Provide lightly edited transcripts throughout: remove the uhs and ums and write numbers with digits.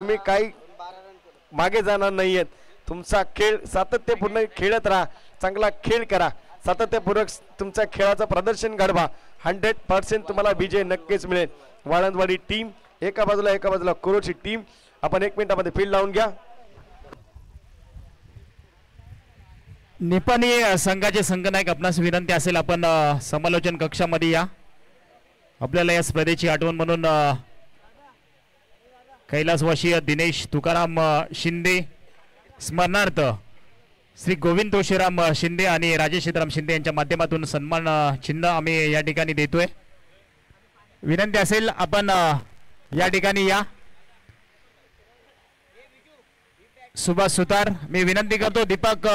तुम्ही काही मागे जाणार नाहीयेत. तुमचा खेळ सातत्यपूर्ण खेळत राहा, चांगला खेळ करा, सातत्यपूर्वक तुमच्या खेळाचं प्रदर्शन घडवा. 100% तुम्हाला विजय नक्कीच मिळेल. वाळंदवाडी टीम एका बाजूला कुरोची टीम. आपण 1 मिनिटामध्ये फील्ड लावून घ्या. निपाणी संघाचे संघनायक आपणास विनंती असेल आपण समालोचन कक्षामध्ये या. आपल्याला या स्पर्धेची आठवण म्हणून कैलासवासी दिनेश तुकाराम शिंदे स्मरणार्थ श्री गोविंद तुळशीराम शिंदे आणि राजेश सीताराम शिंदे यांच्या माध्यमातून सन्मान चिन्ह आम्ही या ठिकाणी देतोय. विनंती असेल आपण या ठिकाणी या. सुभाष सुतार मी विनंती करतो. दीपक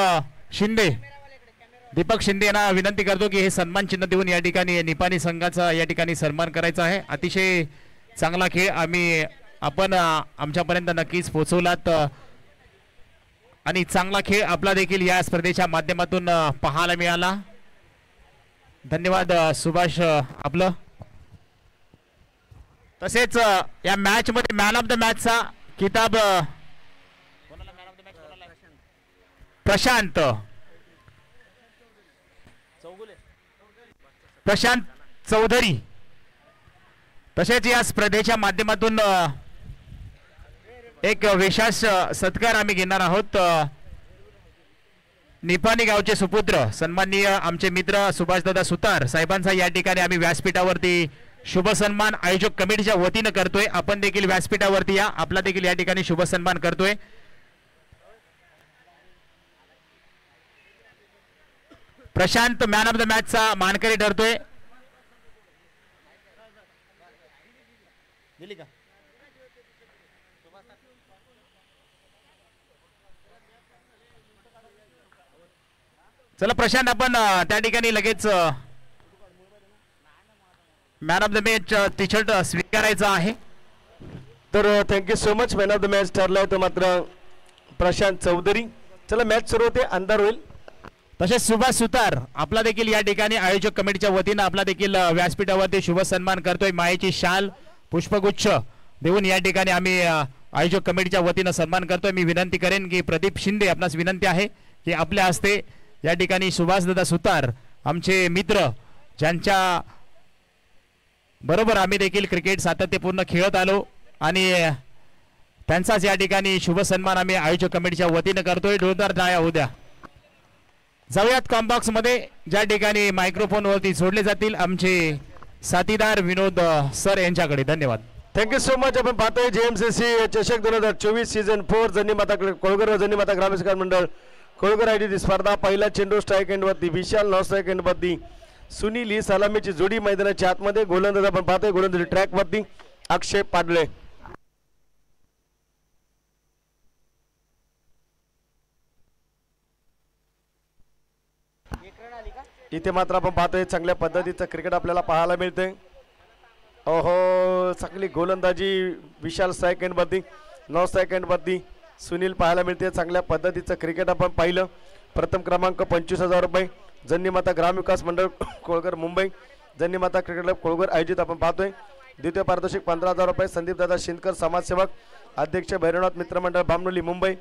शिंदे यांना विनंती करतो की हे सन्मान चिन्ह देऊन या ठिकाणी निपाणी संघाचा या ठिकाणी सन्मान करायचा आहे. अतिशय चांगला खेळ आपण आमच्यापर्यंत नक्कीच पोहोचवलात आणि चांगला खेळ आपला देखील या स्पर्धेच्या माध्यमातून पाहायला मिळाला. धन्यवाद सुभाष आपलं. तसेच या मॅच मध्ये मॅन ऑफ द मॅचचा किताब प्रशांत चौधरी. तसेच या स्पर्धेच्या माध्यमातून एक विशेष सत्कार आम्ही घेणार आहोत. निपाणी गावचे सुपुत्र सन्माननीय आमचे मित्र सुभाषदादा सुतार साहेबांचा या ठिकाणी आम्ही व्यासपीठावरती शुभ सन्मान आयोजक कमिटीच्या वतीनं करतोय. आपण देखील व्यासपीठावरती या. आपला देखील या ठिकाणी शुभ सन्मान करतोय. प्रशांत मॅन ऑफ द मॅचचा मानकरी ठरतोय. चला प्रशांत आपण त्या ठिकाणी लगेच man of the match T shirt स्वीकारायचा आहे. तर thank you so much. Man of the match ठरलाय तो मात्र प्रशांत चौधरी. चला मॅच सुरू होते, अंधार होईल. तसेच सुभाष सुतार आपला देखील या ठिकाणी आयोजक कमिटीच्या वतीनं आपला देखील व्यासपीठावरती शुभ सन्मान करतोय. मायेची शाल पुष्पगुच्छ देऊन या ठिकाणी आम्ही आयोजक कमिटीच्या वतीनं सन्मान करतोय. मी विनंती करेन की प्रदीप शिंदे आपणास विनंती आहे की आपल्या हस्ते या ठिकाणी सुभाषदादा सुतार आमचे मित्र ज्यांच्या बरोबर आम्ही देखील क्रिकेट सातत्यपूर्ण खेळत आलो आणि त्यांचाच या ठिकाणी शुभ सन्मान आम्ही आयोजक कमिटीच्या वतीनं करतोय. जोरदार टाळ्या होऊ द्या. जाऊयात कॉम्बॉक्स मध्ये ज्या ठिकाणी मायक्रोफोन वरती सोडले जातील आमचे साथीदार विनोद सर यांच्याकडे. धन्यवाद. Thank you so much. आपण पाहतोय जेएमसीसी चषक 2024 सीझन 4 जन्नीमाता कोळगर व जन्नीमाता ग्रामविकास मंडळ कोळगर आयोजित स्पर्धा. पहिला चेंडू स्ट्राईक एंड वरती विशाल, नॉन स्ट्राईक एंड वरती सुनील ही सलामीची जोडी मैदानाच्या आतमध्ये. गोलंदाज आपण पाहतोय गोलंदाजी ट्रॅक वरती अक्षय पाडळे. इथे मात्र आपण पाहतोय चांगल्या पद्धतीचं क्रिकेट आपल्याला पाहायला मिळतंय. ओहो चांगली गोलंदाजी विशाल स्ट्राईक एंड वरती, नॉन स्ट्राईक एंड वरती सुनील पाहायला मिळते. चांगल्या पद्धतीचं क्रिकेट आपण पाहिलं. प्रथम क्रमांक 25,000 रुपये जन्नीमाता ग्रामविकास मंडळ कोळगर मुंबई, जन्नीमाता क्रिकेट क्लब कोळगर आयोजित आपण पाहतोय. द्वितीय पारितोषिक 15,000 रुपये संदीपदादा शिंदकर समाजसेवक अध्यक्ष भैरवनाथ मित्रमंडळ बामनोली मुंबई.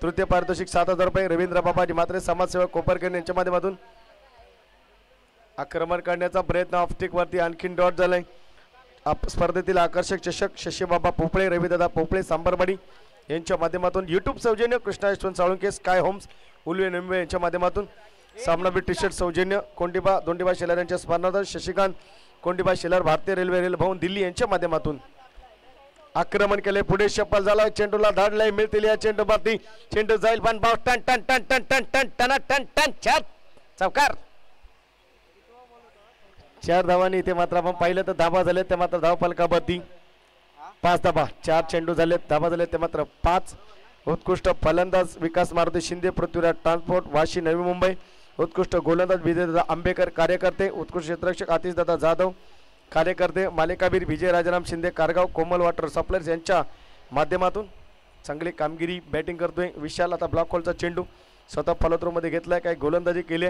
तृतीय पारितोषिक 7,000 रुपये रवींद्र बाबाजी म्हात्रे समाजसेवक कोपरखेड यांच्या माध्यमातून. आक्रमण करण्याचा प्रयत्न ऑफस्टिक वरती आणखीन डॉट झालाय. स्पर्धेतील आकर्षक चषक शशीबाबा पोपळे, रविदादा पोपळे सांबरवाडी यांच्या माध्यमातून. युट्यूब सौजन्य कृष्णा यशवंत साळुंके, स्काय होम्स उल्वे निंबे यांच्या माध्यमातून. सामनावीर टी शर्ट सौजन्य कोंडिबा दोंडिबा शेलार यांच्या स्मरणार्थ शशिकांत कोंडिबा शेलार भारतीय रेल्वे भवन दिल्ली यांच्या माध्यमातून. आक्रमण केले, पुढे शपल झाला, चेंडूला धाडलाय, मिळतील या चेंडू बाबती. चेंडू जाईल पण बाव टन टन टन टन टन टन टन टन टन चार चौकार. 4 धावांनी इथे मात्र आपण पाहिलं तर धाबा झाले ते मात्र धाव फलकावरती 5 धाबा. 4 चेंडू झाले, धाबा झाले ते मात्र 5. उत्कृष्ट फलंदाज विकास मारुती शिंदे पृथ्वीराज ट्रान्सपोर्ट वाशी नवी मुंबई. उत्कृष्ट गोलंदाज विजयदादा आंबेकर कार्यकर्ते. उत्कृष्ट क्षेत्ररक्षक आतिशदादा जाधव कार्यकर्ते. मालिकावीर विजय राजाराम शिंदे कारगाव कोमल वॉटर सप्लायर्स यांच्या माध्यमातून चांगली कामगिरी बॅटिंग करतोय विशाल. आता ब्लॉक होलचा चेंडू स्वतः फॉलोथ्रोमध्ये घेतलाय, काही गोलंदाजी केली.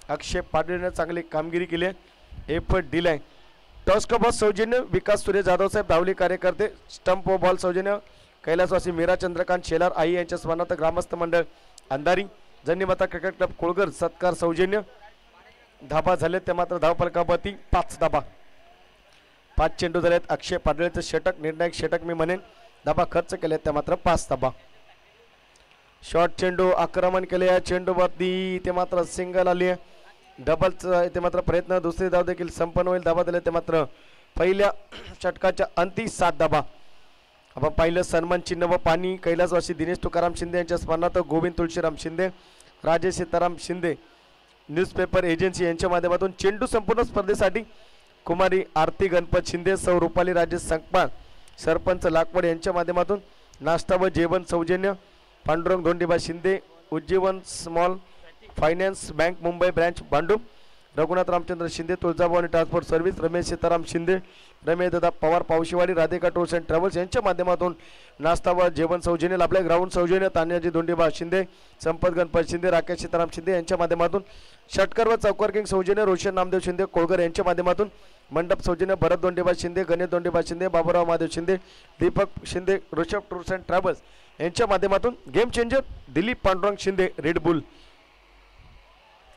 अक्षय पाडळेने चांगली कामगिरी केली, एफर्ट दिलाय. टॉस का बॉल सौजन्य विकास सूर्य जाधव साहेब धावली कार्यकर्ते. स्टंप व बॉल सौजन्य कैलासवासी मीरा चंद्रकांत शेलार आई यांच्या स्मरणार्थ ग्रामस्थ मंडळ अंधारी जन्नीमाता क्रिकेट क्लब कोळगर सत्कार सौजन्य धाबा झाले ते मात्र धावफलकावरती 5 धाबा. 5 चेंडू झालेत. अक्षय पाडळेचं षटक निर्णायक षटक मी म्हणेन. धाबा खर्च केले ते मात्र 5 धाबा. शॉर्ट चेंडू आक्रमण केले या चेंडूवरती ते मात्र सिंगल आली. डबलचा ते मात्र प्रयत्न दुसरी धाव देखील संपन्न होईल. धाबा दिले ते मात्र पहिल्या षटकाच्या अंती 7 धाबा. आपण पाहिलं सन्मान चिन्ह व पाणी कैलासवासी दिनेश तुकाराम शिंदे यांच्या स्मरणार्थ गोविंद तुळशीराम शिंदे राजेश सीताराम शिंदे न्यूजपेपर एजन्सी यांच्या माध्यमातून चेंडू संपूर्ण स्पर्धेसाठी कुमारी आरती गणपत शिंदे सौ रुपाली राजेश संकपाळ सरपंच लाकवड यांच्या माध्यमातून नाश्ता व जेवण सौजन्य Pandurang Dhondiba Shinde Ujjivan small finance bank Mumbai branch Bhandup Raghunath Ramchandra Shinde Tuljabhavani transport service Ramesh Sitaram Shinde Ramesh Dada Pawar Pawashiwadi Radhika tours and travels यांच्या माध्यमातून नाश्ता व जेवण सौजन्य लाभले. ग्राउंड सौजन्य तान्याजी धोंडीबा शिंदे संपत गणपत शिंदे राकेश सीताराम शिंदे यांच्या माध्यमातून षटकर व चौकर किंग सौजन्य रोशन नामदेव शिंदे कोळगर यांच्या माध्यमातून मंडप सौजन्य Bharat Dhondiba Shinde Ganesh Dhondiba Shinde Baburao Mahadev Shinde Deepak Shinde Rishabh tours and travels यांच्या माध्यमातून game changer Dilip Pandurang Shinde Red Bull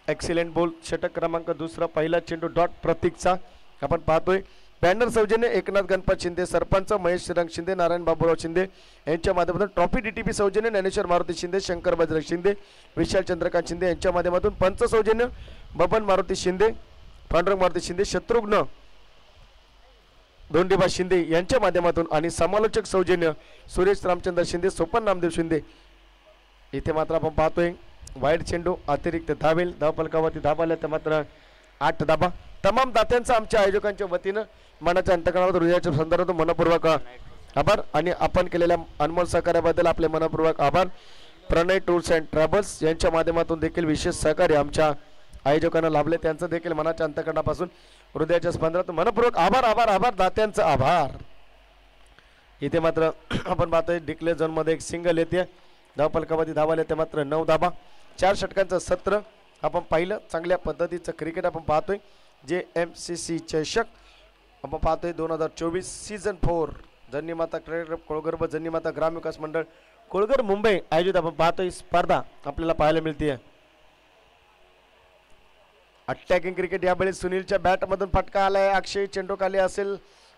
excellent ball षटक क्रमांक दुसरा पहिला चेंडू डॉट प्रतीकचा आपण पाहतोय. बॅनर सौजन्य एकनाथ गणपत शिंदे सरपंच महेश श्रीरंग शिंदे नारायण बाबूराव शिंदे यांच्या माध्यमातून ट्रॉफी डीटीपी सौजन्य ज्ञानेश्वर मारुती शिंदे शंकर बजरंग शिंदे विशाल चंद्रकांत शिंदे यांच्या माध्यमातून पंच सौजन्य बबन मारुती शिंदे पांडुरंग मारुती शिंदे शत्रुघ्न धोंडीबा शिंदे यांच्या माध्यमातून आणि समालोचक सौजन्य सुरेश रामचंद्र शिंदे सोपन नामदेव शिंदे. इथे मात्र आपण पाहतोय वाईड चेंडू अतिरिक्त धावेल. धावफलकावरती धाबाला तर मात्र 8 धाबा. तमाम दात्यांचा आमच्या आयोजकांच्या वतीनं मनाच्या अंतकरणावर हृदयाच्या संदर्भात मनपूर्वक आभार आणि आपण केलेल्या अनमोल सहकार्याबद्दल आपले मनपूर्वक आभार. प्रणय टूर्स अँड ट्रॅव्हल्स यांच्या माध्यमातून देखील विशेष सहकार्य आमच्या आयोजकांना लाभले त्यांचं देखील मनाच्या अंतकरणापासून हृदयाच्या स्पंदनातून मनपूर्वक आभार आभार आभार दात्यांचं आभार. इथे मात्र आपण पाहतोय डिक्लेअर झोनमध्ये एक सिंगल येते. धावफलकावरती धावाले ते मात्र 9 धाबा. 4 षटकांचं सत्र आपण पाहिलं. चांगल्या पद्धतीचं क्रिकेट आपण पाहतोय. JMCC चषक आपण पाहतोय 2024 सीझन 4 जन्नीमाता क्रिकेट क्लब कोळगर व जन्नीमाता ग्रामविकास मंडळ कोळगर मुंबई आयोजित आपण पाहतोय स्पर्धा आपल्याला पाहायला मिळते. अटॅकिंग क्रिकेट यावेळी सुनीलच्या बॅटमधून फटका आलाय. अक्षय चेंडू खाली असेल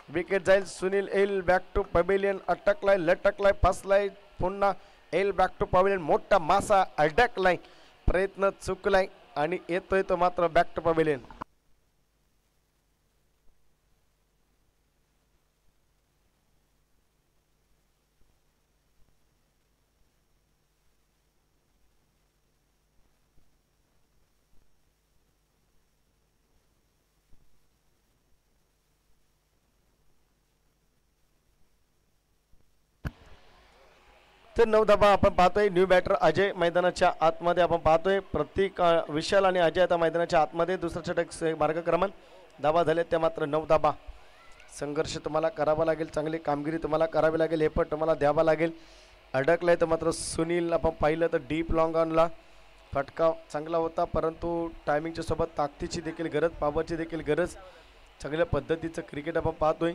विकेट जाईल. सुनील एल बॅक टू पवेलियन अटकलाय लटकलाय फसलाय पुन्हा एल बॅक टू पवेलियन मोठा मासा अडकलाय प्रयत्न चुकलाय आणि येतोय तो मात्र बॅक टू पवेलियन. तर 9 धाबा आपण पाहतोय. न्यू बॅटर अजय मैदानाच्या आतमध्ये आपण पाहतोय. प्रतीक विशाल आणि अजय आता मैदानाच्या आतमध्ये. दुसरा षटक मार्गक्रमण धाबा झाले ते मात्र 9 धाबा. संघर्ष तुम्हाला करावा लागेल. चांगली कामगिरी तुम्हाला करावी लागेल. हे पण तुम्हाला द्यावा लागेल. अडकलाय तर मात्र सुनील आपण पाहिलं तर डीप लॉंग ऑनला फटका चांगला होता परंतु टायमिंगच्या सोबत ताकदीची देखील गरज पॉवरची देखील गरज. चांगल्या पद्धतीचं क्रिकेट आपण पाहतोय.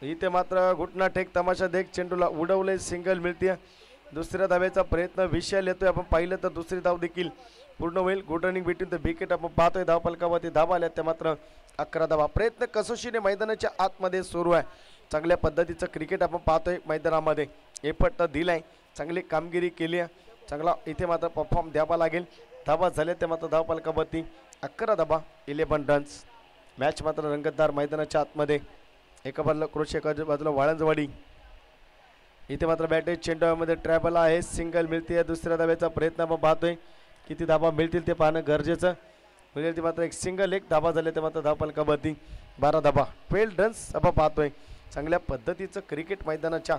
इथे मात्र घुटना टेक तमाशा देख चेंडूला उडवले सिंगल मिळते. दुसऱ्या धावेचा प्रयत्न विशाल येतोय. आपण पाहिलं तर दुसरी धाव देखील पूर्ण होईल. Good running between the wicket आपण पाहतोय. धावफलकावरती धावा आल्या त्या मात्र 11 धावा. प्रयत्न कसोशीने मैदानाच्या आतमध्ये सुरू आहे. चांगल्या पद्धतीचं क्रिकेट आपण पाहतोय मैदानामध्ये. एफर्ट तर दिलाय. चांगली कामगिरी केली आहे. चांगला इथे मात्र परफॉर्म द्यावा लागेल. धावा झाल्या त्या मात्र धावफलकावरती 11 धावा 11 रन्स. मॅच मात्र रंगतदार मैदानाच्या आतमध्ये. एका बाजूला क्रोशे एका बाजूला वाळंजवाडी. इथे मात्र बॅटेज चेंडूमध्ये ट्रॅव्हल आहे. सिंगल मिळते. दुसऱ्या धाव्याचा प्रयत्न आपण पाहतोय. किती धाबा मिळतील ते पाहणं गरजेचं. मिळेल ते मात्र एक सिंगल एक धाबा झाले ते मात्र धावफलकावरती 12 धाबा 12 रन्स आपण पाहतोय. चांगल्या पद्धतीचं क्रिकेट मैदानाच्या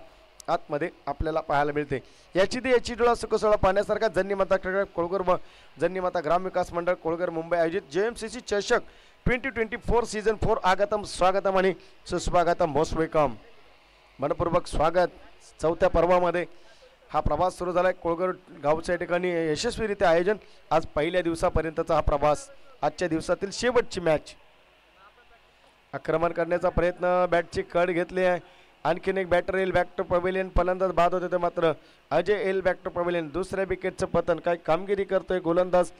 आतमध्ये आपल्याला पाहायला मिळते. याची डोळा सुखसोळा पाहण्यासारखा जन्नीमाता क्रिकेट कोळगर व जन्नीमाता ग्रामविकास मंडळ कोळगर मुंबई आयोजित JMCC चषक 2024 सीझन 4 आगतम स्वागतम आणि सुस्वागतम मोस्ट वेलकम. मनपूर्वक स्वागत. 4थ्या पर्वामध्ये हा प्रवास सुरू झाला आहे. कोळगर गावच्या ठिकाणी यशस्वीरित्या आयोजन. आज पहिल्या दिवसापर्यंतचा हा प्रवास. आजच्या दिवसातील शेवटची मॅच. आक्रमण करण्याचा प्रयत्न बॅटची कड घेतली आहे. आणखीन एक बॅटर येईल बॅक टू पवेलियन. फलंदाज बाद होते तर मात्र अजय येईल बॅक टू पवेलियन. दुसऱ्या विकेटचं पतन. काय कामगिरी करतोय गोलंदाज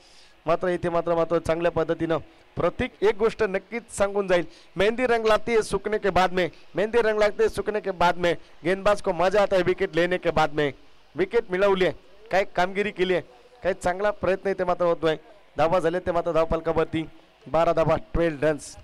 मात्र इथे मात्र चांगल्या पद्धतीनं प्रतीक एक गोष्ट नक्कीच सांगून जाईल. मेहंदी रंग लाती है सूखने के बाद में, मेहंदी रंग लागते है सूखने के बाद में. गेंदबाज को मजा आता है विकेट लेने के बाद में. विकेट मिळवली आहे, काय कामगिरी केली आहे, काय चांगला प्रयत्न इथे मात्र होतोय. धावा झाले ते मात्र धावफलकावरती 12 धावा 12 रन्स.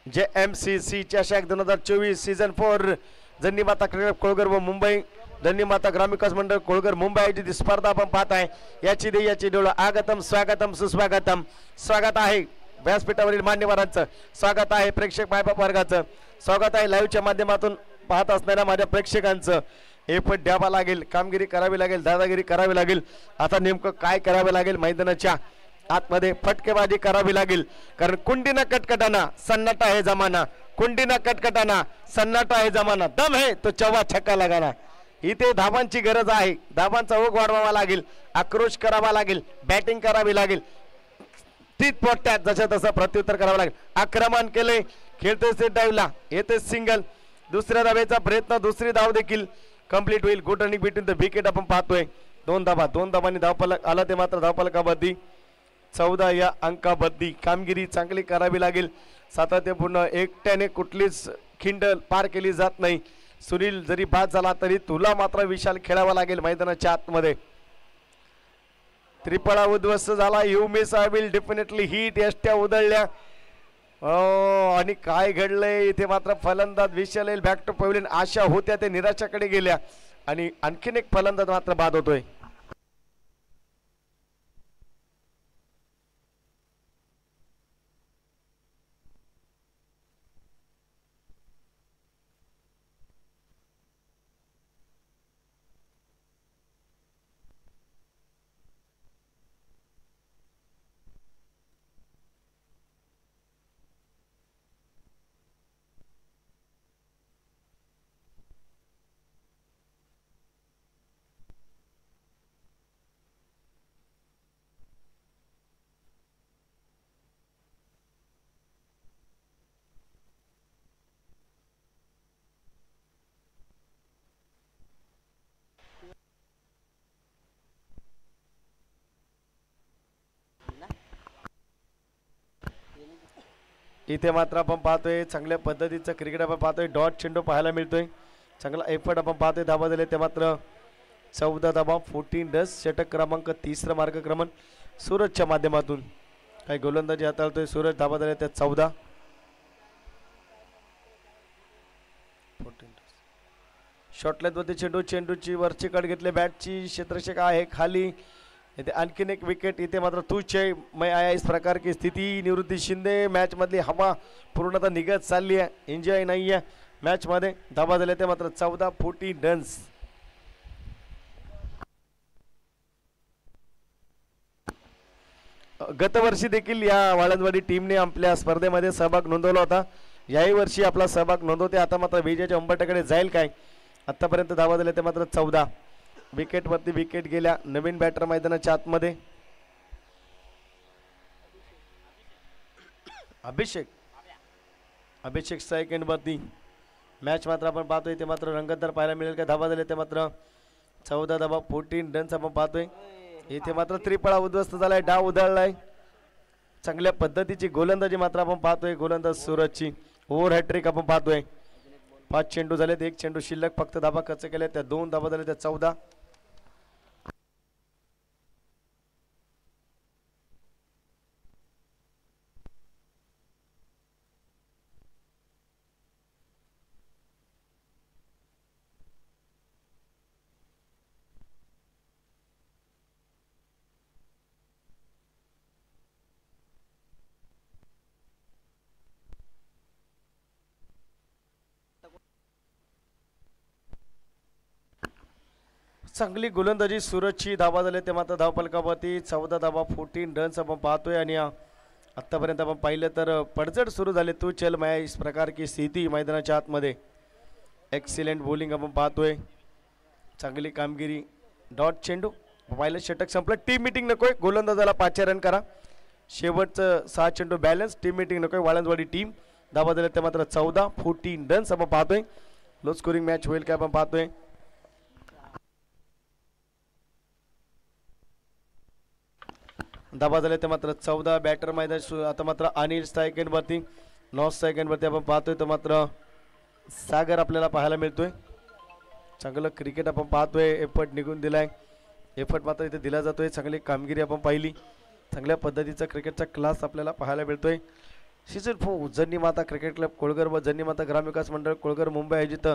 JMCC चषक 2024 सीझन 4 जन्नी माता क्रिकेट कोळगर व मुंबई धन्य माता ग्रामविकास मंडळ कोळगर मुंबई आयोजित स्पर्धा आपण पाहत आहे. याची डोळ आगतम स्वागतम सुस्वागतम. स्वागत आहे व्यासपीठावरील मान्यवरांचं, स्वागत आहे प्रेक्षक मायबाप वर्गाचं, स्वागत आहे लाईव्हच्या माध्यमातून पाहत असणाऱ्या माझ्या प्रेक्षकांचं. हे पण द्यावा लागेल, कामगिरी करावी लागेल, दादागिरी करावी लागेल. आता नेमकं काय करावे लागेल, मैदानाच्या आतमध्ये फटकेबाजी करावी लागेल. कारण कुंडीना कटकटाना सन्नाटा है जमाना, कुंडीना कटकटाना सन्नाटा है जमाना, दम है तो चौवा छक्का लगाना. इथे धाबांची गरज आहे, धाबांचा ओघ वाढवावा लागेल, आक्रोश करावा लागेल, बॅटिंग करावी लागेल. तीच पोट्यात जशा तसं प्रत्युत्तर करावं लागेल. आक्रमण केले, खेळते सेट डाईव्हला, येते सिंगल. दुसऱ्या धावेचा प्रयत्न, दुसरी धाव देखील कंप्लीट होईल. Good running between the wicket आपण पाहतोय. 2 धाबांनी धावफलक आला ते मात्र धावफलकाबद्दी 14 या अंकाबद्दी. कामगिरी चांगली करावी लागेल, सातत्यपूर्ण. एकट्याने कुठलीच खिंड पार केली जात नाही. सुनील जरी बाद झाला तरी तुला मात्र विशाल खेळावा लागेल मैदानाच्या आतमध्ये. त्रिपळा उद्ध्वस्त झाला. You miss I will definitely hit. यष्ट्या उधळल्या. आणि काय घडलंय इथे मात्र फलंदाज विशाल येईल बॅक टू पवेलियन. आशा होत्या ते निराशाकडे गेल्या आणि आणखीन एक फलंदाज मात्र बाद होतोय. इथे मात्र आपण पाहतोय चांगल्या पद्धतीचं क्रिकेट आपण पाहतोय. डॉट चेंडू पाहायला मिळतोय, चांगला एफर्ट आपण पाहतोय. धाबा झाले ते मात्र 14 धाबा 14 रन्स. षटक क्रमांक 3 मार्गक्रमण सूरजच्या माध्यमातून. काही गोलंदाजी हाताळतोय सूरज. धाबा झाले त्या 14. शॉर्टलेथवरती चेंडूची वरची कट घेतले, बॅटची क्षेत्ररक्षक आहे खाली. इथे आणखीन एक विकेट. इथे मात्र तूच मैं आया इस प्रकार की स्थिती. निवृत्ती शिंदे मॅच मधली हवा पूर्णतः निघत चालली आहे, एन्जॉय नाही आहे मॅच मध्ये. धाबा झाले ते मात्र 14 रन्स. गतवर्षी देखील या वाळंदवाडी टीमने आपल्या स्पर्धेमध्ये सहभाग नोंदवला होता. याही वर्षी आपला सहभाग नोंदवते. आता मात्र विजयाच्या उंबरठ्याकडे जाईल काय. आतापर्यंत धाबा झाले ते मात्र 14. विकेट वरती विकेट गेल्या. नवीन बॅटर मैदानाच्या आतमध्ये अभिषेक सेकंड वरती. मॅच मात्र आपण पाहतोय ते मात्र रंगतदार पाहायला मिळेल का. धाबा झाले ते मात्र 14 धाबा 14 रन्स आपण पाहतोय. इथे मात्र त्रिपळा उद्ध्वस्त झालाय, डाव उधळलाय. चांगल्या पद्धतीची गोलंदाजी मात्र आपण पाहतोय गोलंदाज सूरजची. ओव्हर हॅट्रिक आपण पाहतोय. 5 चेंडू झालेत, 1 चेंडू शिल्लक. फक्त धाबा खर्च केल्या त्या 2 धाबा झाले त्या 14. चांगली गोलंदाजी सूरजची. धाबा झाले ते मात्र धावफलकावरती 14 धाबा 14 रन्स आपण पाहतोय. आणि आत्तापर्यंत आपण पाहिलं तर पडझड सुरू झाले. तू चल मैं इस प्रकार की स्थिती मैदानाच्या आतमध्ये. एक्सिलेंट बॉलिंग आपण पाहतोय, चांगली कामगिरी. डॉट चेंडू पाहिलं, षटक संपलं. टीम मीटिंग नकोय, गोलंदाजाला 5 रन करा. शेवटचं 6 चेंडू बॅलन्स टीम मीटिंग नको वाळंजवाडी टीम. धावा झाल्या त्या मात्र 14-14 रन्स आपण पाहतोय. लो स्कोरिंग मॅच होईल काय आपण पाहतोय. धावा झाल्या त्या मात्र 14. बॅटर मैदान आता मात्र अनिल सेकंड वरती, 9 सेकंड वरती आपण पाहतोय. तर मात्र सागर आपल्याला पाहायला मिळतोय. चांगलं क्रिकेट आपण पाहतोय. एफर्ट निघून दिलाय. एफर्ट मात्र इथे दिला जातोय. चांगली कामगिरी आपण पाहिली. चांगल्या पद्धतीचा क्रिकेटचा क्लास आपल्याला पाहायला मिळतोय. सीझन 4 जन्नी माता क्रिकेट क्लब कोळगर व जन्नी माता ग्रामविकास मंडळ कोळगर मुंबई आयोजित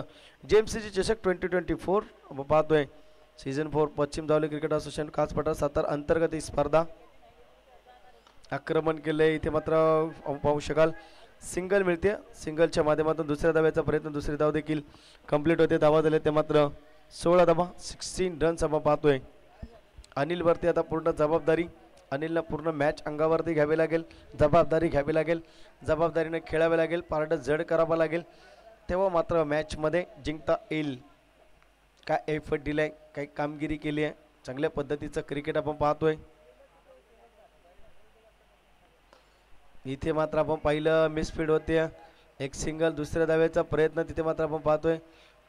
जेएमसीसी चषक 2024 आपण पाहतोय. सीझन 4 पश्चिम जावली क्रिकेट असोसिएशन खास पठार सातारा अंतर्गत ही स्पर्धा आक्रमण केले. इथे मात्र पाहू शकाल सिंगल मिळते. सिंगलच्या माध्यमातून दुसऱ्या धाव्याचा प्रयत्न, दुसरी धाव देखील कंप्लीट होते. धावा झाले ते मात्र 16 धावा 16 रन्स आपण पाहतोय. अनिल वरती आता पूर्ण जबाबदारी. अनिलला पूर्ण मॅच अंगावरती घ्यावी लागेल. जबाबदारी घ्यावी लागेल. जबाबदारीने खेळावे लागेल. पारडं जड करावं लागेल. तेव्हा मात्र मॅचमध्ये जिंकता येईल. काय एफर्ट दिलाय, काही कामगिरी केली आहे. चांगल्या पद्धतीचं क्रिकेट आपण पाहतोय. इथे मात्र आपण पाहिलं मिसफील्ड होते. एक सिंगल, दुसऱ्या धाव्याचा प्रयत्न तिथे मात्र आपण पाहतोय.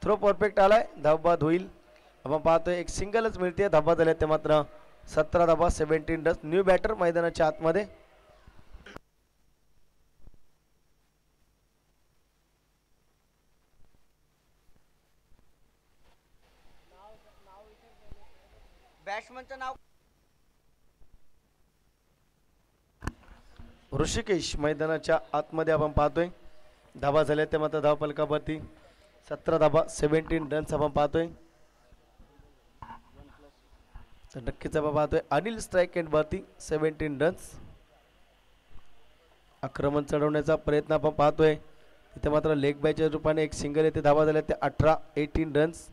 थ्रो परफेक्ट आलाय. धावबाद होईल आपण पाहतोय. एक सिंगलच मिळते. धाबा झाल्या ते मात्र 17 धाबा 17 रन्स. न्यू बॅटर मैदानाच्या आतमध्ये. बॅट्समनचं नाव ऋषिकेश मैदानाच्या आतमध्ये आपण पाहतोय. धाबा झाल्या ते मात्र धाव फलकावरती 17 धाबा 17 रन्स आपण पाहतोय. तर नक्कीच आपण पाहतोय अनिल स्ट्राईक एंड वरती 17 रन्स. आक्रमण चढवण्याचा प्रयत्न आपण पाहतोय. इथे मात्र लेग बायच्या रूपाने एक सिंगल येते. धावा झाल्या ते 18 रन्स.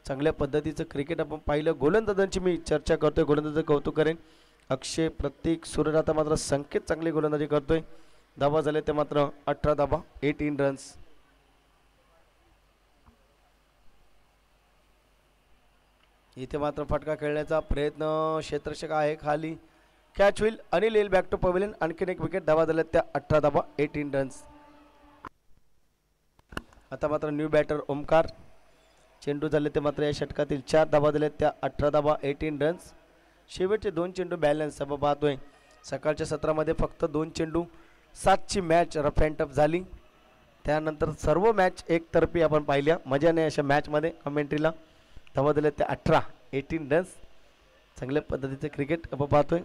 चांगल्या पद्धतीचं क्रिकेट आपण पाहिलं. गोलंदाजांची मी चर्चा करतोय. गोलंदाजाचं कौतुक करेन. अक्षय, प्रतीक, सूर्य आता मात्र संकेत चांगली गोलंदाजी करतोय. धावा झाले ते मात्र 18 धाबा 18 रन्स. इथे मात्र फटका खेळण्याचा प्रयत्न. क्षेत्ररक्षक आहे खाली. कॅच होईल. अनिल येईल बॅक टू पवेलियन. आणखीन एक विकेट. धावा झाल्या त्या 18 धाबा 18 रन्स. आता मात्र न्यू बॅटर ओमकार. चेंडू झाले ते मात्र या षटकातील 4 धावा झाल्या त्या 18 धाबा 18 रन्स. शेवटचे 2 चेंडू बॅलन्स आपण पाहतोय. सकाळच्या सत्रामध्ये फक्त 2 चेंडू 7ची मॅच रफ अँड टफ झाली. त्यानंतर सर्व मॅच एकतर्फी आपण पाहिल्या. मजा नाही अशा मॅचमध्ये. कमेंट्रीला धावा दिल्या त्या 18 रन्स. चांगल्या पद्धतीचे क्रिकेट आपण पाहतोय.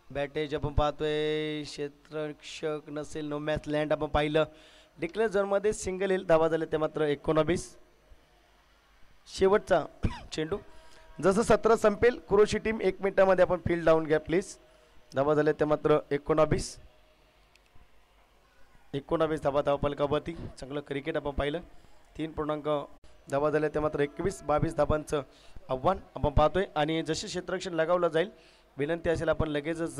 बॅटेज आपण पाहतोय. क्षेत्ररक्षक नसेल. नो मॅच लँड आपण पाहिलं. डिक्लेअर झोनमध्ये सिंगल येईल. धावा झाले ते मात्र 19. शेवटचा चेंडू. जसं सत्र संपेल कुरोशी टीम 1 मिनिटामध्ये आपण फील्ड डाऊन घ्या प्लीज. धावा झाले ते मात्र 19 धावा धाव फलकावरती. चांगलं क्रिकेट आपण पाहिलं. 3 धावा झाल्या ते मात्र 21-22 धावांचं आव्हान आपण पाहतोय. आणि जसे क्षेत्ररक्षण लगावलं जाईल विनंती असेल आपण लगेचच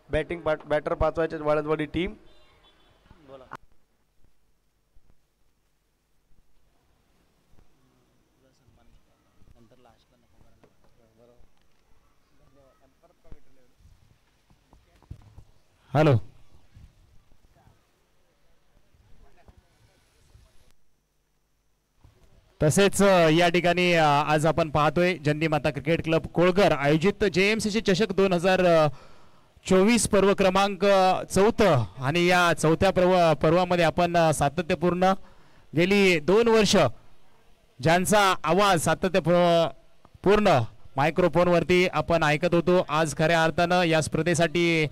बॅटिंग बॅटर पाचवायचे वाळंजवाडी टीम. बोला. हॅलो. तसेच या ठिकाणी आज आपण पाहतोय जन्नी माता क्रिकेट क्लब कोळगर आयोजित जेएमसीसी चषक 2024 पर्व क्रमांक 4. आणि या 4थ्या पर्वामध्ये आपण सातत्यपूर्ण गेली 2 वर्ष ज्यांचा आवाज सातत्यपूर्ण मायक्रोफोनवरती आपण ऐकत होतो, आज खऱ्या अर्थानं या स्पर्धेसाठी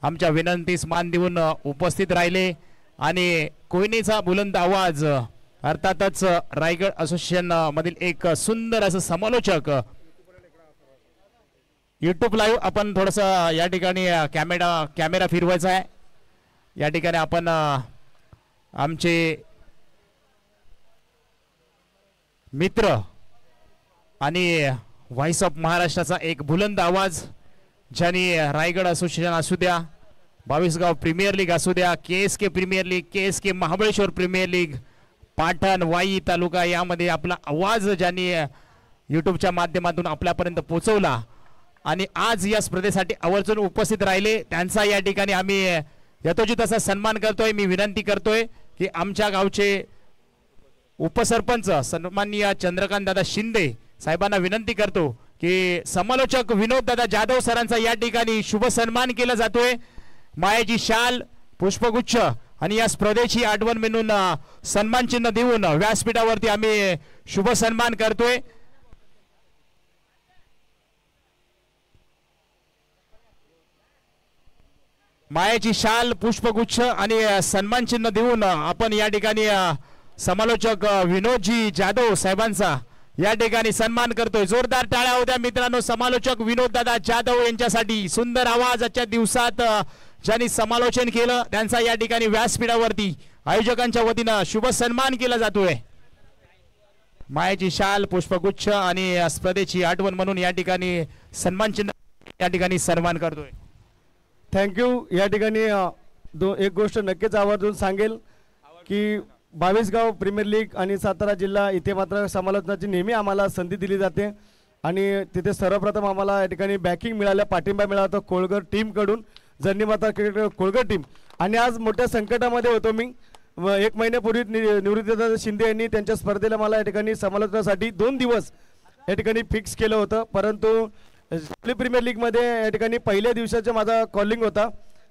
आमच्या विनंतीस मान देऊन उपस्थित राहिले. आणि कोयनेचा बुलंद आवाज अर्थातच रायगड असोसिएशन मधील एक सुंदर असं समालोचक. यूट्यूब लाईव्ह आपण थोडंसं या ठिकाणी कॅमेरा फिरवायचा आहे. या ठिकाणी आपण आमचे मित्र आणि व्हॉइस ऑफ महाराष्ट्राचा एक बुलंद आवाज ज्यांनी रायगड असोसिएशन असू द्या, बावीसगाव प्रीमियर लीग असू द्या, KSK premier league, KSK Mahabaleshwar premier league, Patan Wai taluka यामध्ये आपला आवाज ज्यांनी यूट्यूबच्या माध्यमातून आपल्यापर्यंत पोहोचवला आणि आज या स्पर्धेसाठी आवर्जून उपस्थित राहिले त्यांचा या ठिकाणी आम्ही यथोचित असा सन्मान करतोय. मी विनंती करतोय की आमच्या गावचे उपसरपंच सन्माननीय चंद्रकांत दादा शिंदे साहेबांना विनंती करतो की समालोचक विनोद दादा जाधव सरांचा या ठिकाणी शुभ सन्मान केला जातोय. मायाची शाल, पुष्पगुच्छ आणि या स्पर्धेची आठवण म्हणून सन्मान चिन्ह देऊन व्यासपीठावरती आम्ही शुभ सन्मान करतोय. मायाची शाल, पुष्पगुच्छ आणि सन्मान चिन्ह देऊन आपण या ठिकाणी समालोचक विनोदजी जाधव साहेबांचा या ठिकाणी सन्मान करतोय. जोरदार टाळ्या होत्या मित्रांनो समालोचक विनोद दादा जाधव यांच्यासाठी. सुंदर आवाज आजच्या दिवसात ज्यांनी समालोचन केलं त्यांचा या ठिकाणी व्यासपीठावरती आयोजकांच्या वतीनं शुभ सन्मान केला जातोय. मायाची शाल, पुष्पगुच्छ आणि स्पर्धेची आठवण म्हणून या ठिकाणी सन्मान चिन्ह या ठिकाणी सन्मान करतोय. थँक्यू. या ठिकाणी एक गोष्ट नक्कीच आवर्जून सांगेल की बावीसगाव प्रीमियर लीग आणि सातारा जिल्हा इथे मात्र समालोचनाची नेहमी आम्हाला संधी दिली जाते आणि तिथे सर्वप्रथम आम्हाला या ठिकाणी बॅकिंग मिळालं, पाठिंबा मिळाला होता कोळगर टीमकडून, जर्नी माता क्रिकेट कोळगर टीम. आणि आज मोठ्या संकटामध्ये होतो मी. 1 महिन्यापूर्वी निवृत्तीदादा शिंदे यांनी त्यांच्या स्पर्धेला मला या ठिकाणी समालोचनासाठी 2 दिवस या ठिकाणी फिक्स केलं होतं. परंतु प्रीमियर लीगमध्ये या ठिकाणी पहिल्या दिवसाचा माझा कॉलिंग होता.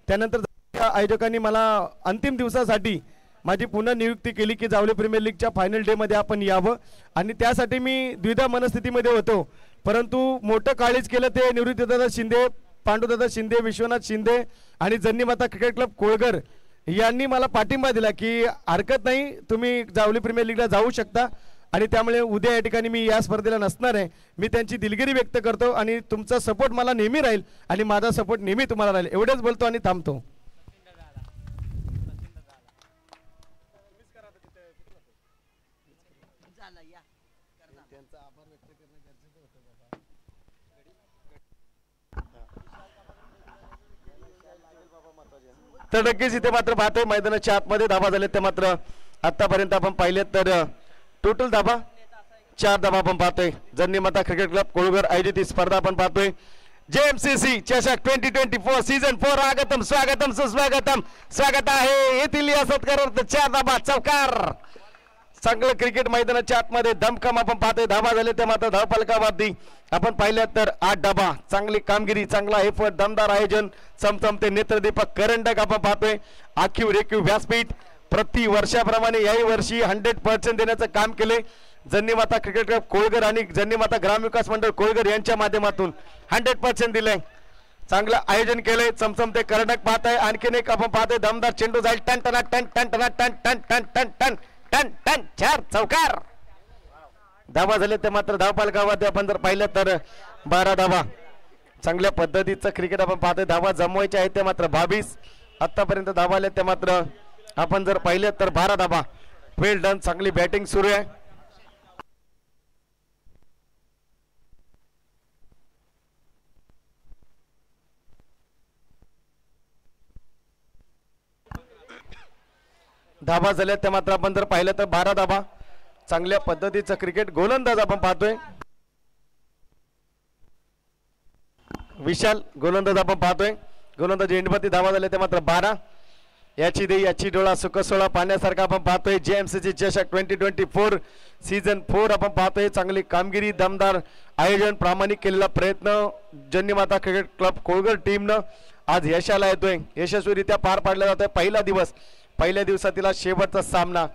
त्यानंतर आयोजकांनी मला अंतिम दिवसासाठी माझी पुन्हा नियुक्ती केली की जावली प्रीमियर लीगच्या फायनल डेमध्ये आपण यावं आणि त्यासाठी मी द्विधा मनस्थितीमध्ये होतो. परंतु मोठं काळीच केलं ते निवृत्तीदादा शिंदे, पांडुदादा शिंदे, विश्वनाथ शिंदे आणि जन्नी माता क्रिकेट क्लब कोळगर यांनी मला पाठिंबा दिला की हरकत नाही, तुम्ही जावली प्रीमियर लीगला जाऊ शकता. आणि त्यामुळे उद्या या ठिकाणी मी या स्पर्धेला नसणार आहे. मी त्यांची दिलगिरी व्यक्त करतो आणि तुमचा सपोर्ट मला नेहमी राहील आणि माझा सपोर्ट नेहमी तुम्हाला राहील. एवढेच बोलतो आणि थांबतो. तर नक्कीच इथे मात्र पाहतोय मैदानाच्या आतमध्ये धाबा झाले ते मात्र आतापर्यंत आपण पाहिले तर टोटल धाबा 4 धाबा आपण पाहतोय. जन्नी माता क्रिकेट क्लब कोळगर आयोजित ही स्पर्धा आपण पाहतोय. JMCC चषक 2024 सीझन 4 आगतम स्वागतम सुस्वागतम. स्वागत आहे येथील या सत्कारार्थ 4 धाबा चौकार. चांगलं क्रिकेट मैदानाच्या आतमध्ये दमखम आपण पाहतोय. धाबा झाले ते मात्र धावफलकावरती आपण पाहिलं तर 8 धाबा. चांगली कामगिरी, चांगला एफर्ट, दमदार आयोजन, चमचमते नेत्रदीपक करंडक आपण पाहतोय. आखीव रेखीव व्यासपीठ प्रति वर्षाप्रमाणे याही वर्षी 100% देण्याचं काम केले जन्नी माता क्रिकेट क्लब कोळगर आणि जन्नी माता ग्रामविकास मंडळ कोळगर यांच्या माध्यमातून 100% दिले. चांगलं आयोजन केलंय. चमचमते करंडक पाहताय. आणखीन एक आपण पाहतोय दमदार चेंडू जाईल टन टन टन टन टन टन टन टन टन टन टन टन 4 चौकार. धावा झाले ते मात्र धावपालकामध्ये आपण जर पाहिलं तर 12 धावा. चांगल्या पद्धतीचं क्रिकेट आपण पाहतोय. धावा जमवायचे आहेत ते मात्र 22. आतापर्यंत धावा आले ते मात्र आपण जर पाहिले तर 12 धावा. वेल डन. चांगली बॅटिंग सुरू आहे. धाबा झाल्या त्या मात्र आपण जर पाहिलं तर 12 धाबा. चांगल्या पद्धतीचं क्रिकेट. गोलंदाज आपण पाहतोय विशाल, गोलंदाज आपण पाहतोय. गोलंदाज एंडवरती धावा झाल्या त्या मात्र 12. याची देई याची डोळा सुखसोळा पाहण्यासारखा आपण पाहतोय. JMCC चषक 2024 सीझन 4 आपण पाहतोय. चांगली कामगिरी, दमदार आयोजन, प्रामाणिक केलेला प्रयत्न जन्नी माता क्रिकेट क्लब कोळगर टीमनं आज यशाला येतोय. यशस्वीरित्या पार पाडला जातोय पहिला दिवस. पहिल्या दिवसातील शेवटचा सामना,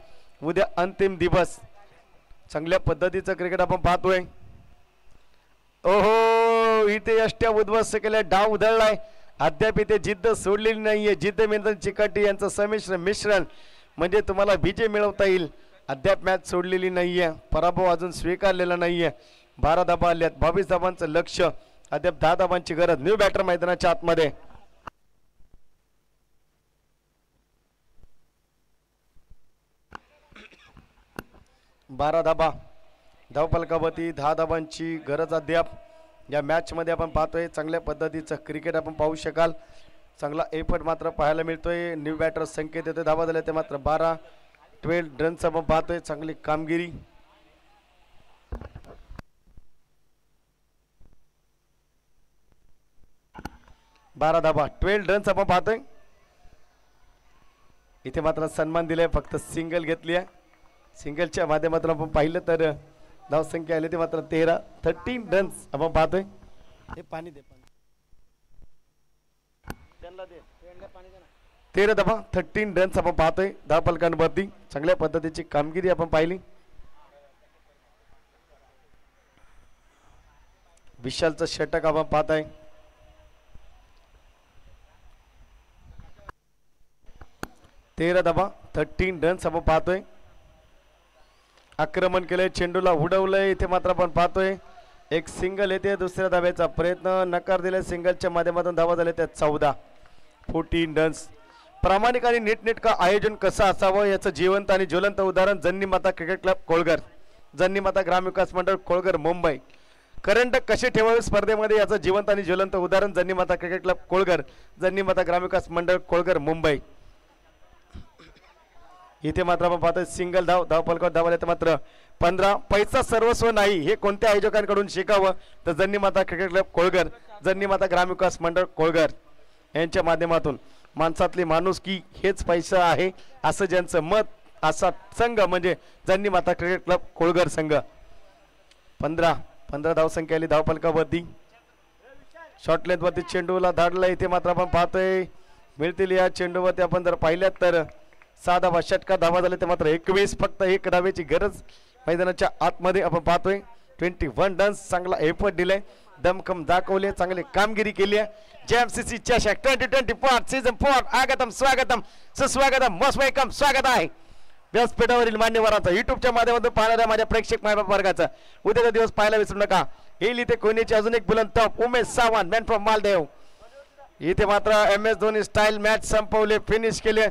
उद्या अंतिम दिवस. चांगल्या पद्धतीचं क्रिकेट आपण पाहतोय. ओहो, इथे यष्ट्या उद्ध्वस्त केल्या, डाव उधळलाय. अद्याप इथे जिद्द सोडलेली नाहीये. जिद्द मेंदन चिकाटी यांचं संमिश्र मिश्रण म्हणजे तुम्हाला विजय मिळवता येईल. अद्याप मॅच सोडलेली नाहीये. पराभव अजून स्वीकारलेला नाहीये. 12 धाबा आल्यात. 22 धाबांचं लक्ष. अद्याप 10 धाबांची गरज. न्यू बॅटर मैदानाच्या आतमध्ये. बारा धाबा. धावफलकावरती 10 धाबांची गरज अद्याप या मॅच मध्ये आपण पाहतोय. चांगल्या पद्धतीचं क्रिकेट आपण पाहू शकाल. चांगला एफर्ट मात्र पाहायला मिळतोय. न्यू बॅटर संकेत येतोय. धावा झाल्या ते मात्र 12 रन्स आपण पाहतोय. चांगली कामगिरी. बारा धावा 12 रन्स आपण पाहतोय. इथे मात्र सन्मान दिलाय. फक्त सिंगल घेतली आहे. सिंगलच्या माध्यमातून आपण पाहिलं तर धाव संख्या आली ते मात्र 13 रन्स आपण पाहतोय. हे पाणी दे, पाणी त्यांना दे. 13 धावा 13 रन्स आपण पाहतोय धावफलकांवरती. चांगल्या पद्धतीची कामगिरी आपण पाहिली. विशालचं षटक आपण पाहताय. तेरा धावा 13 रन्स आपण पाहतोय. आक्रमण केलंय, चेंडूला उडवलंय. इथे मात्र आपण पाहतोय एक सिंगल येते. दुसऱ्या धाब्याचा प्रयत्न नकार दिलाय. सिंगलच्या माध्यमातून धावा झाल्या त्या 14 रन्स. प्रामाणिक आणि नीटनेटका आयोजन कसं असावं याचं जिवंत आणि ज्वलंत उदाहरण जन्नी माता क्रिकेट क्लब कोळगर, जन्नी माता ग्रामविकास मंडळ कोळगर मुंबई. करंट कसे ठेवावे स्पर्धेमध्ये याचं जिवंत आणि ज्वलंत उदाहरण जन्नी माता क्रिकेट क्लब कोळगर, जन्नी माता ग्रामविकास मंडळ कोळगर मुंबई. इथे मात्र आपण पाहतोय सिंगल धावफलकावर धावले तर मात्र 15. पैसा सर्वस्व नाही हे कोणत्या आयोजकांकडून शिकावं तर जन्नी माता क्रिकेट क्लब कोळगर, जन्नी माता ग्रामविकास मंडळ कोळगर यांच्या माध्यमातून. माणसातली माणुसकी हेच पैसा आहे असं ज्यांचं मत, असा संघ म्हणजे जन्नी माता क्रिकेट क्लब कोळगर संघ. 15 धावसंख्या आली धावफलकावरती. शॉर्ट लेंथ वरती चेंडूला धाडला. इथे मात्र आपण पाहतोय मिळतील या चेंडूवरती आपण जर पाहिल्यात तर 6 धावा षटकार धावा झाले ते मात्र 21. फक्त एक धावेची गरज मैदानाच्या आतमध्ये आपण पाहतोय. 21 रन्स. चांगला एफर्ट दिलाय, दमखम दाखवले, चांगली कामगिरी केली आहे. JMCC चषक 2024 सीझन 4 आगतम स्वागतम सुस्वागतम मोस्ट वेलकम स्वागत आहे व्यासपीठावरील मान्यवरांचं युट्यूबच्या माध्यमातून पाहणाऱ्या माझ्या प्रेक्षक मायबाप वर्गाचं. उद्याचा दिवस पाहायला विसरू नका. येईल इथे कोणीची अजून एक बुलंद top Umesh Sawant man from Maldev. इथे मात्र MS धोनी स्टाईल मॅच संपवले, फिनिश केले.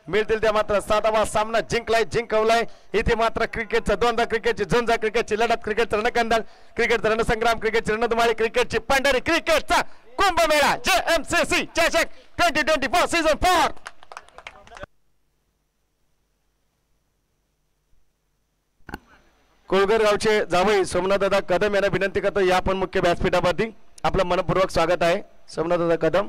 मिळतील त्या मात्र 7वा सामना जिंकवलाय. इथे मात्र क्रिकेटचं दोनदा क्रिकेटची झुंजा, क्रिकेटची लढत, क्रिकेटचं रणकंदाल, क्रिकेटचं रणसंग्राम, क्रिकेटची रणधुमाळी, क्रिकेटची पंढरी, क्रिकेटचा कुंभमेळा JMCC चषक 2024 सीझन 4. कोळगर गावचे जावई सोमनाथदादा कदम यांना विनंती करतो या पण मुख्य व्यासपीठावरती. आपलं मनपूर्वक स्वागत आहे सोमनाथदादा कदम.